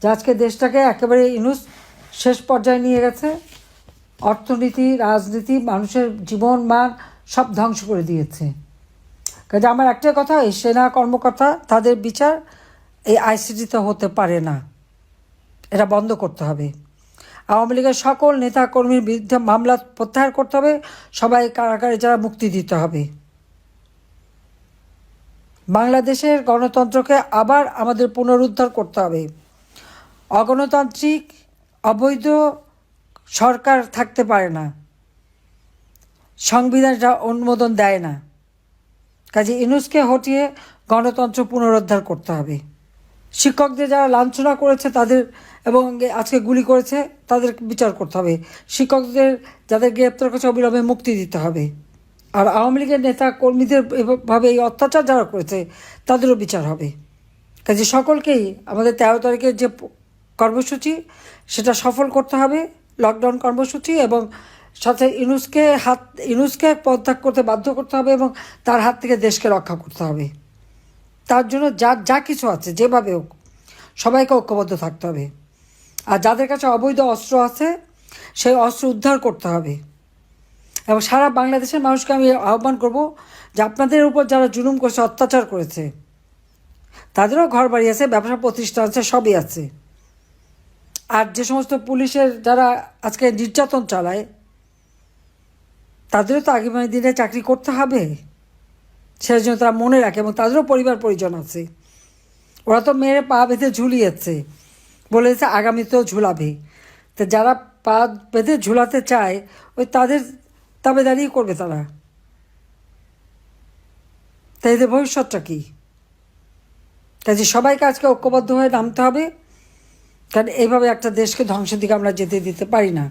যে আজকে দেশটাকে একেবারে ইউনূস শেষ পর্যায়ে নিয়ে গেছে। অর্থনীতি, রাজনীতি, মানুষের জীবন মান সব ধ্বংস করে দিয়েছে। কাজে আমার একটাই কথা, এই সেনা কর্মকর্তা তাদের বিচার এই আইসিটিতে হতে পারে না, এটা বন্ধ করতে হবে। আওয়ামী লীগের সকল নেতা কর্মীর বিরুদ্ধে মামলা প্রত্যাহার করতে হবে, সবাই কারাগারে যারা মুক্তি দিতে হবে। বাংলাদেশের গণতন্ত্রকে আবার আমাদের পুনরুদ্ধার করতে হবে। অগণতান্ত্রিক অবৈধ সরকার থাকতে পারে না, সংবিধান এটা অনুমোদন দেয় না। কাজে ইউনূসকে হটিয়ে গণতন্ত্র পুনরুদ্ধার করতে হবে। শিক্ষকদের যারা লাঞ্ছনা করেছে তাদের এবং আজকে গুলি করেছে তাদের বিচার করতে হবে। শিক্ষকদের যাদের গ্রেপ্তার করেছে অবিলম্বে মুক্তি দিতে হবে। আর আওয়ামী লীগের নেতা কর্মীদের এভাবে এই অত্যাচার যারা করেছে তাদেরও বিচার হবে। কাজে সকলকেই আমাদের 13 তারিখের যে কর্মসূচি সেটা সফল করতে হবে, লকডাউন কর্মসূচি, এবং সাথে ইউনূসকে পদত্যাগ করতে বাধ্য করতে হবে এবং তার হাত থেকে দেশকে রক্ষা করতে হবে। তার জন্য যা কিছু আছে যেভাবে হোক সবাইকে ঐক্যবদ্ধ থাকতে হবে। আর যাদের কাছে অবৈধ অস্ত্র আছে সেই অস্ত্র উদ্ধার করতে হবে। এবং সারা বাংলাদেশের মানুষকে আমি আহ্বান করব যে আপনাদের উপর যারা জুলুম করেছে, অত্যাচার করেছে, তাদেরও ঘর বাড়ি আছে, ব্যবসা প্রতিষ্ঠান আছে, সবই আছে। আর যে সমস্ত পুলিশের যারা আজকে নির্যাতন চালায় তাদেরও তো আগামী দিনে চাকরি করতে হবে, সেই জন্য তারা মনে রাখে, এবং তাদেরও পরিবার পরিজন আছে। ওরা তো মেরে পা বেঁধে ঝুলিয়েছে, বলেছে আগামীতেও ঝুলাবে। তো যারা পা বেঁধে ঝুলাতে চায় ওই তাদের দাবিদারি করবে তারা। তাই এদের ভবিষ্যৎটা কী? কাজে সবাইকে আজকে ঐক্যবদ্ধ হয়ে নামতে হবে, কারণ এইভাবে একটা দেশকে ধ্বংসের দিকে আমরা যেতে দিতে পারি না।